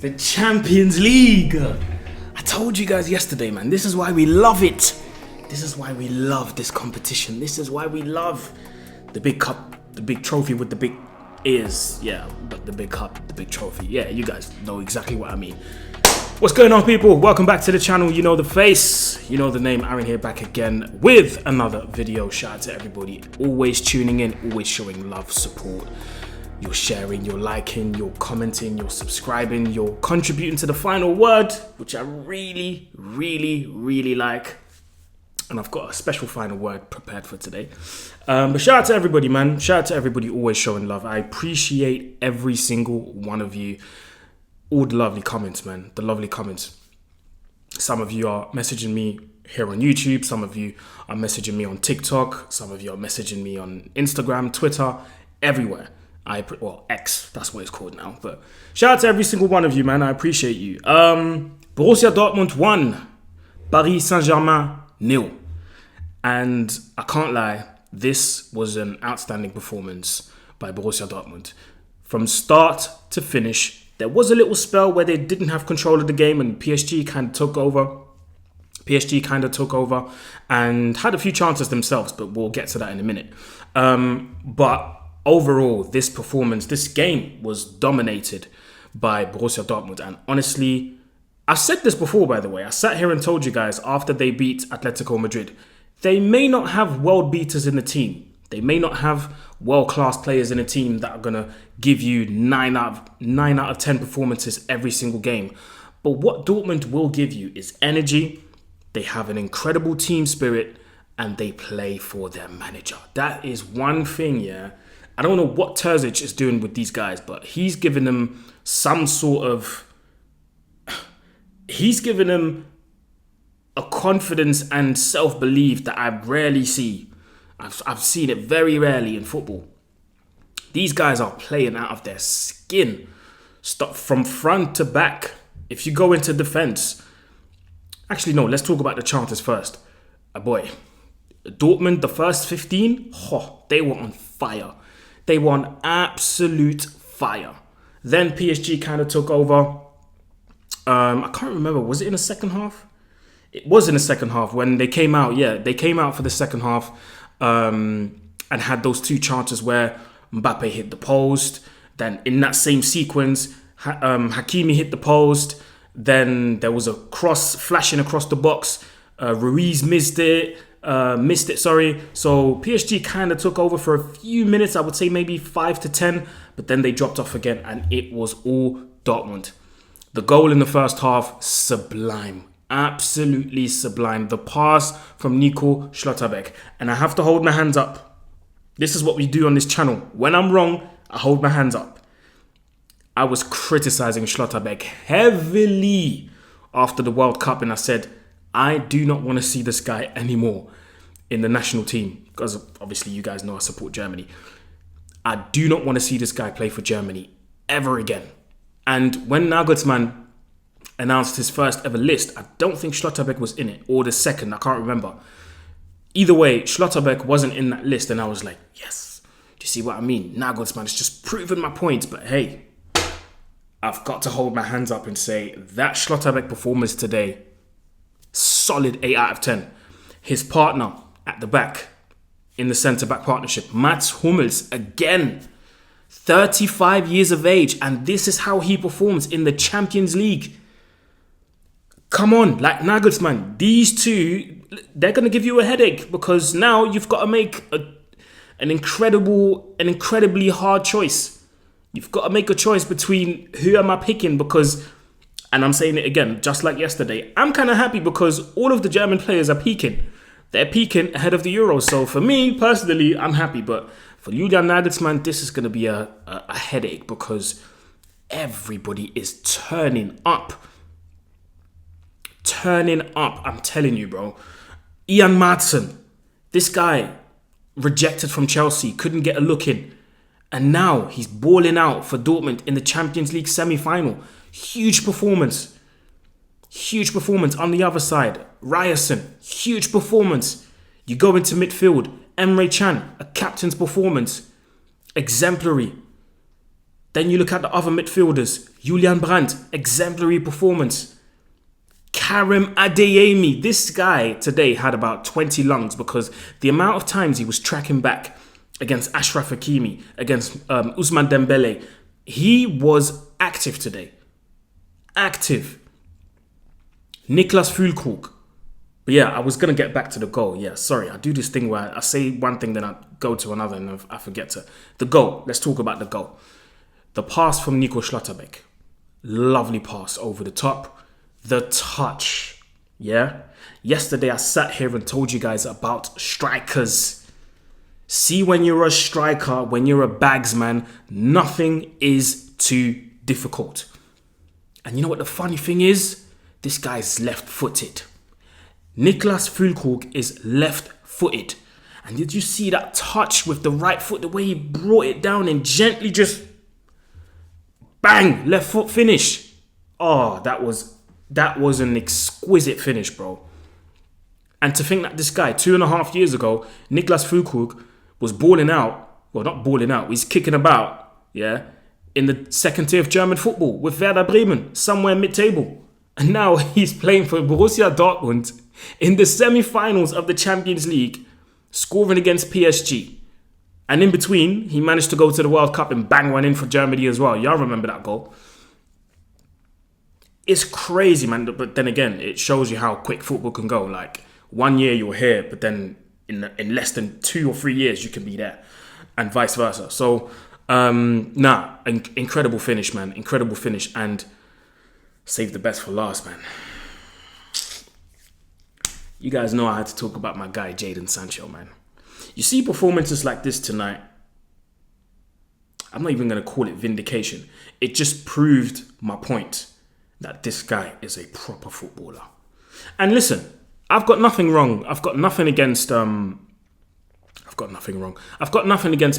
The Champions League. I told you guys yesterday, man. This is why we love it. This is why we love this competition. This is why we love the big cup, the big trophy with the big ears. Yeah, but the big cup, the big trophy. Yeah, you guys know exactly what I mean. What's going on, people? Welcome back to the channel. You know the face, you know the name. Aaron here, back again with another video. Shout out to everybody always tuning in, always showing love, support. You're sharing, you're liking, you're commenting, you're subscribing, you're contributing to the final word, which I really like. And I've got a special final word prepared for today. But shout out to everybody, man. Shout out to everybody always showing love. I appreciate every single one of you. All the lovely comments, man. The lovely comments. Some of you are messaging me here on YouTube. Some of you are messaging me on TikTok. Some of you are messaging me on Instagram, Twitter, everywhere. X, that's what it's called now. But shout out to every single one of you, man. I appreciate you. Borussia Dortmund 1, Paris Saint-Germain 0. And I can't lie, this was an outstanding performance by Borussia Dortmund. From start to finish, there was a little spell where they didn't have control of the game and PSG kind of took over. And had a few chances themselves, but we'll get to that in a minute. But overall, this performance, this game was dominated by Borussia Dortmund. And honestly, I've said this before, by the way. I sat here and told you guys after they beat Atletico Madrid, they may not have world beaters in the team. They may not have world-class players in a team that are going to give you 9 out of 10 performances every single game. But what Dortmund will give you is energy. They have an incredible team spirit and they play for their manager. That is one thing, yeah. I don't know what Terzic is doing with these guys, but he's given them some sort of... He's given them a confidence and self-belief that I rarely see. I've seen it very rarely in football. These guys are playing out of their skin. Stop from front to back. If you go into defense... Actually, no, let's talk about the chances first. Boy, Dortmund, the first 15, they were on fire. They were on absolute fire. Then PSG kind of took over. I can't remember. Was it in the second half? It was in the second half when they came out. Yeah, they came out for the second half and had those two chances where Mbappé hit the post. Then in that same sequence, Hakimi hit the post. Then there was a cross flashing across the box. Ruiz missed it. So PSG kind of took over for a few minutes. I would say maybe 5 to 10. But then they dropped off again and it was all Dortmund. The goal in the first half, sublime. Absolutely sublime. The pass from Nico Schlotterbeck. And I have to hold my hands up. This is what we do on this channel. When I'm wrong, I hold my hands up. I was criticizing Schlotterbeck heavily after the World Cup. And I said, I do not want to see this guy anymore in the national team. Because obviously you guys know I support Germany. I do not want to see this guy play for Germany ever again. And when Nagelsmann announced his first ever list, I don't think Schlotterbeck was in it. Or the second, I can't remember. Either way, Schlotterbeck wasn't in that list. And I was like, yes. Do you see what I mean? Nagelsmann has just proven my point. But hey, I've got to hold my hands up and say that Schlotterbeck performance today, solid 8 out of 10. His partner at the back in the centre-back partnership, Mats Hummels, again, 35 years of age, and this is how he performs in the Champions League. Come on, like Nagelsmann, these two, they're going to give you a headache because now you've got to make an incredibly hard choice. You've got to make a choice between who am I picking because, and I'm saying it again, just like yesterday, I'm kind of happy because all of the German players are peaking. They're peaking ahead of the Euros. So for me, personally, I'm happy. But for Julian Nagelsmann, this is going to be a headache because everybody is turning up. I'm telling you, bro. Ian Maatsen, this guy rejected from Chelsea, couldn't get a look in. And now he's balling out for Dortmund in the Champions League semi-final. Huge performance. On the other side. Ryerson, huge performance. You go into midfield. Emre Can, a captain's performance. Exemplary. Then you look at the other midfielders. Julian Brandt, exemplary performance. Karim Adeyemi, this guy today had about 20 lungs because the amount of times he was tracking back against Ashraf Hakimi, against Ousmane Dembele, he was active today. Active. Niklas Füllkrug. But yeah, I was going to get back to the goal. Yeah, sorry. I do this thing where I say one thing, then I go to another and I forget to. The goal. Let's talk about the goal. The pass from Nico Schlotterbeck. Lovely pass over the top. The touch. Yeah? Yesterday I sat here and told you guys about strikers. See, when you're a striker, when you're a bagsman, nothing is too difficult. And you know what the funny thing is? This guy's left-footed. Niklas Füllkrug is left-footed. And did you see that touch with the right foot? The way he brought it down and gently just bang, left foot finish. Oh, that was an exquisite finish, bro. And to think that this guy, 2.5 years ago, Niklas Füllkrug, was balling out. Well, not balling out. He's kicking about, yeah, in the second tier of German football with Werder Bremen, somewhere mid-table. And now he's playing for Borussia Dortmund in the semi-finals of the Champions League, scoring against PSG. And in between, he managed to go to the World Cup and bang one in for Germany as well. Y'all remember that goal? It's crazy, man. But then again, it shows you how quick football can go. Like, 1 year you're here, but then in less than 2 or 3 years you can be there. And vice versa. So, incredible finish, man. Incredible finish. And save the best for last, man. You guys know I had to talk about my guy, Jadon Sancho, man. You see performances like this tonight, I'm not even going to call it vindication. It just proved my point that this guy is a proper footballer. And listen, I've got nothing wrong. I've got nothing against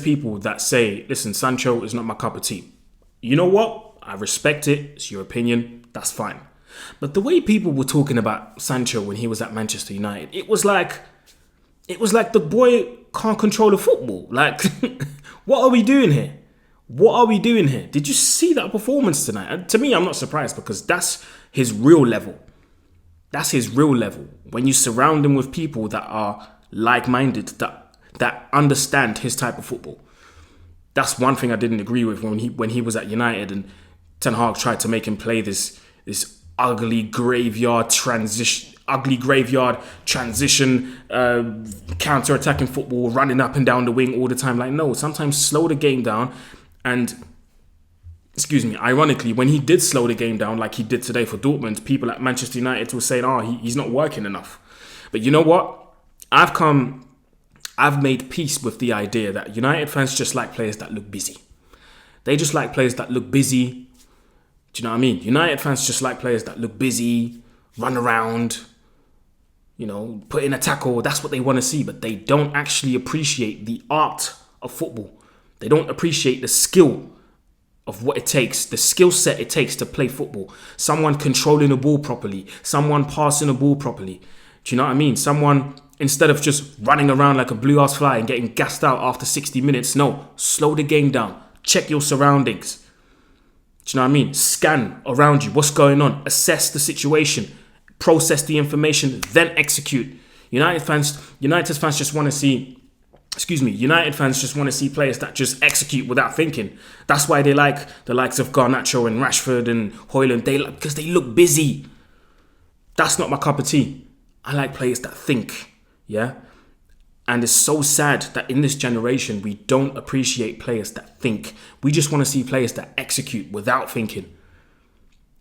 people that say, listen, Sancho is not my cup of tea. You know what? I respect it. It's your opinion. That's fine. But the way people were talking about Sancho when he was at Manchester United, it was like the boy can't control the football. Like, what are we doing here? What are we doing here? Did you see that performance tonight? And to me, I'm not surprised because that's his real level. That's his real level. When you surround him with people that are like-minded, that understand his type of football. That's one thing I didn't agree with when he was at United and Ten Hag tried to make him play this ugly graveyard transition, counter-attacking football, running up and down the wing all the time. Like, no, sometimes slow the game down. And, ironically, when he did slow the game down like he did today for Dortmund, people at Manchester United were saying, he's not working enough. But you know what? I've made peace with the idea that United fans just like players that look busy. They just like players that look busy. Do you know what I mean? United fans just like players that look busy, run around, put in a tackle. That's what they want to see, but they don't actually appreciate the art of football. They don't appreciate the skill of what it takes, the skill set it takes to play football. Someone controlling the ball properly, someone passing the ball properly. Do you know what I mean? Someone, instead of just running around like a blue-ass fly and getting gassed out after 60 minutes, no, slow the game down. Check your surroundings. Do you know what I mean? Scan around you. What's going on? Assess the situation. Process the information. Then execute. United fans just want to see players that just execute without thinking. That's why they like the likes of Garnacho and Rashford and Højlund. Because they look busy. That's not my cup of tea. I like players that think. Yeah? And it's so sad that in this generation, we don't appreciate players that think. We just want to see players that execute without thinking.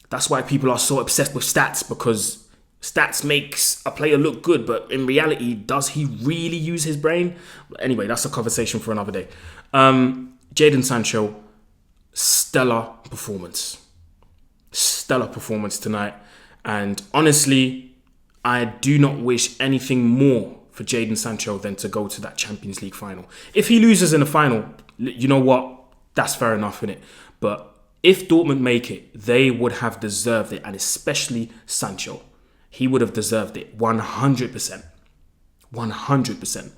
That's why people are so obsessed with stats, because stats makes a player look good. But in reality, does he really use his brain? Anyway, that's a conversation for another day. Jadon Sancho, stellar performance. Stellar performance tonight. And honestly, I do not wish anything more for Jadon Sancho than to go to that Champions League final. If he loses in the final, you know what? That's fair enough, innit? But if Dortmund make it, they would have deserved it. And especially Sancho. He would have deserved it 100%. 100%.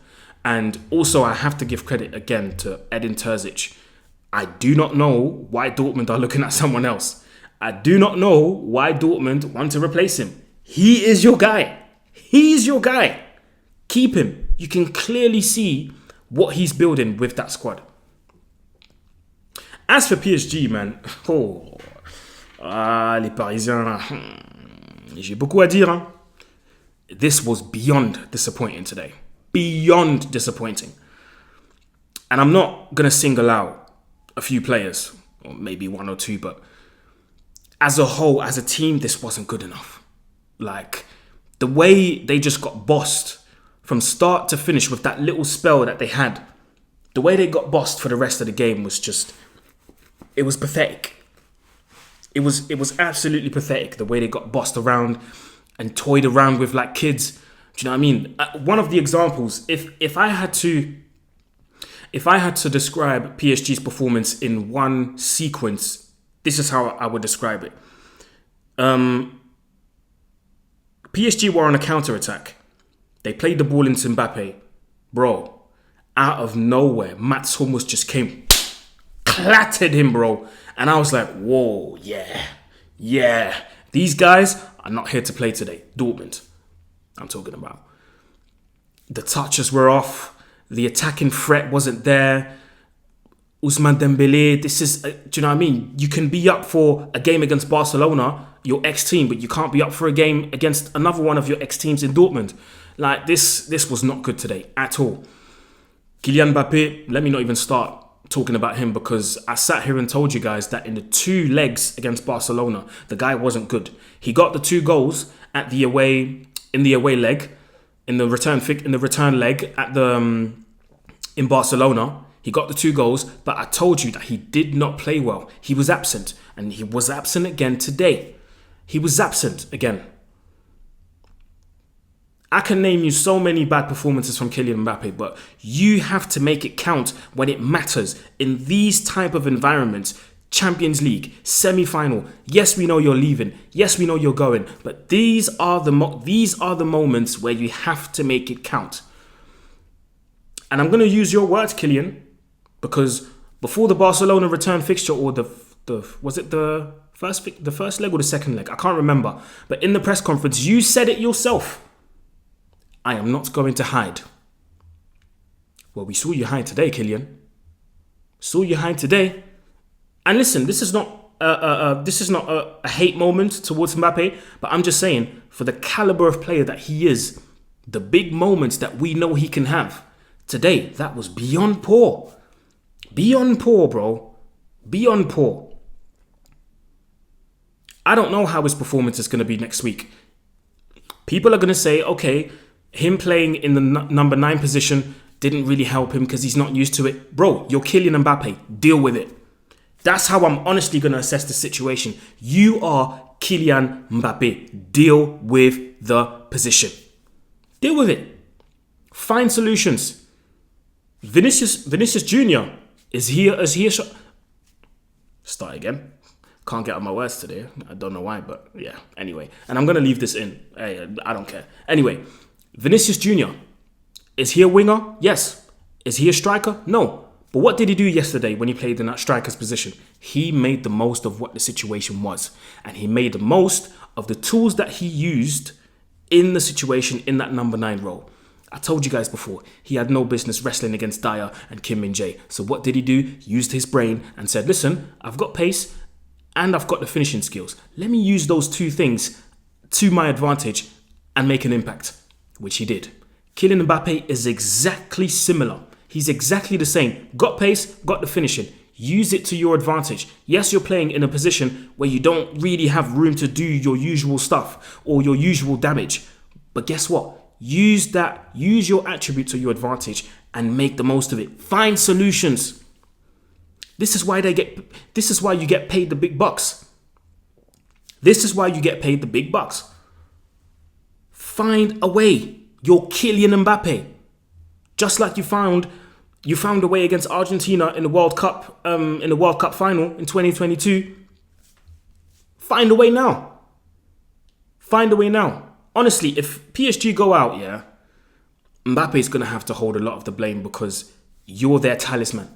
And also, I have to give credit again to Edin Terzic. I do not know why Dortmund are looking at someone else. I do not know why Dortmund want to replace him. He is your guy. He's your guy. Keep him. You can clearly see what he's building with that squad. As for PSG, man, les Parisiens, j'ai beaucoup à dire. Hein? This was beyond disappointing today. Beyond disappointing. And I'm not going to single out a few players, or maybe one or two, but as a whole, as a team, this wasn't good enough. Like, the way they just got bossed from start to finish with that little spell that they had, the way they got bossed for the rest of the game was just, it was pathetic. It was absolutely pathetic, the way they got bossed around and toyed around with like kids. Do you know what I mean? One of the examples, if I had to describe PSG's performance in one sequence, this is how I would describe it. PSG were on a counter-attack. They played the ball into Mbappé. Bro, out of nowhere, Mats Hummels just came, clattered him, bro. And I was like, whoa, yeah. These guys are not here to play today. Dortmund, I'm talking about. The touches were off. The attacking threat wasn't there. Ousmane Dembélé, this is, do you know what I mean? You can be up for a game against Barcelona, your ex-team, but you can't be up for a game against another one of your ex-teams in Dortmund. Like, this was not good today at all. Kylian Mbappé, let me not even start talking about him, because I sat here and told you guys that in the 2 legs against Barcelona, the guy wasn't good. He got the 2 goals in the away leg, in the return leg in Barcelona. He got the 2 goals, but I told you that he did not play well. He was absent, and he was absent again today. He was absent again. I can name you so many bad performances from Kylian Mbappé, but you have to make it count when it matters. In these type of environments, Champions League, semi-final, yes, we know you're leaving. Yes, we know you're going. But these are the moments where you have to make it count. And I'm going to use your words, Kylian, because before the Barcelona return fixture, or was it the first leg or the second leg? I can't remember. But in the press conference, you said it yourself. I am not going to hide. Well, we saw you hide today, Kylian. Saw you hide today. And listen, this is not a hate moment towards Mbappé, but I'm just saying, for the caliber of player that he is, the big moments that we know he can have, today, that was beyond poor. Beyond poor, bro. Beyond poor. I don't know how his performance is going to be next week. People are going to say, okay, him playing in the number 9 position didn't really help him because he's not used to it. Bro, you're Kylian Mbappé. Deal with it. That's how I'm honestly going to assess the situation. You are Kylian Mbappé. Deal with the position. Deal with it. Find solutions. Vinicius Jr. is here. Start again. Can't get out my words today. I don't know why, but yeah. Anyway, and I'm going to leave this in. Hey, I don't care. Anyway, Vinicius Jr. Is he a winger? Yes. Is he a striker? No. But what did he do yesterday when he played in that striker's position? He made the most of what the situation was. And he made the most of the tools that he used in the situation in that number 9 role. I told you guys before, he had no business wrestling against Dyer and Kim Min-jae. So what did he do? He used his brain and said, listen, I've got pace and I've got the finishing skills. Let me use those 2 things to my advantage and make an impact, which he did. Kylian Mbappé is exactly similar. He's exactly the same. Got pace, got the finishing. Use it to your advantage. Yes, you're playing in a position where you don't really have room to do your usual stuff or your usual damage. But guess what? Use your attribute to your advantage and make the most of it. Find solutions. This is why you get paid the big bucks. This is why you get paid the big bucks. Find a way. You're Kylian Mbappé. Just like you found a way against Argentina in the World Cup final in 2022. Find a way now. Find a way now. Honestly, if PSG go out, yeah, Mbappe's going to have to hold a lot of the blame because you're their talisman.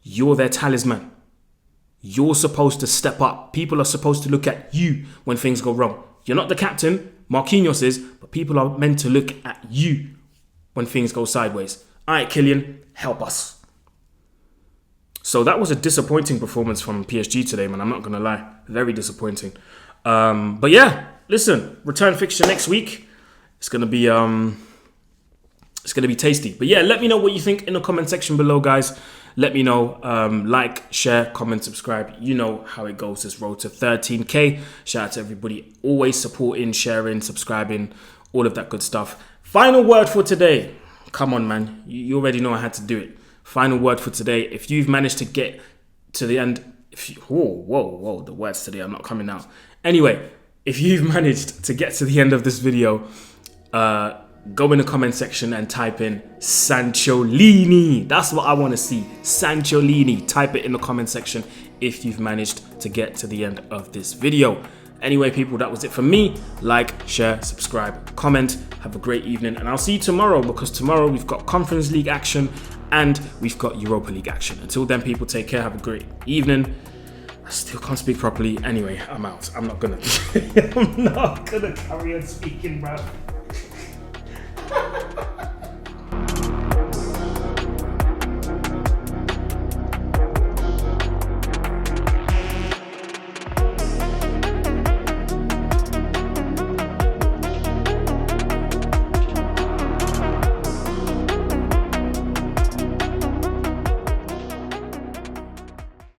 You're their talisman. You're supposed to step up. People are supposed to look at you when things go wrong. You're not the captain, Marquinhos is, but people are meant to look at you when things go sideways. All right, Kylian, help us. So that was a disappointing performance from PSG today, man. I'm not going to lie. Very disappointing. But yeah, listen, return fixture next week. It's going to be tasty. But yeah, let me know what you think in the comment section below, guys. Let me know. Like, share, comment, subscribe. You know how it goes. This road to 13K. Shout out to everybody always supporting, sharing, subscribing, all of that good stuff. Final word for today. Come on, man. You already know I had to do it. Final word for today. If you've managed to get to the end... Whoa. The words today are not coming out. Anyway, if you've managed to get to the end of this video... go in the comment section and type in Sancholini. That's what I want to see. Sancholini. Type it in the comment section if you've managed to get to the end of this video. Anyway, people, that was it for me. Like, share, subscribe, comment. Have a great evening. And I'll see you tomorrow, because tomorrow we've got Conference League action and we've got Europa League action. Until then, people, take care. Have a great evening. I still can't speak properly. Anyway, I'm out. I'm not gonna carry on speaking, bro.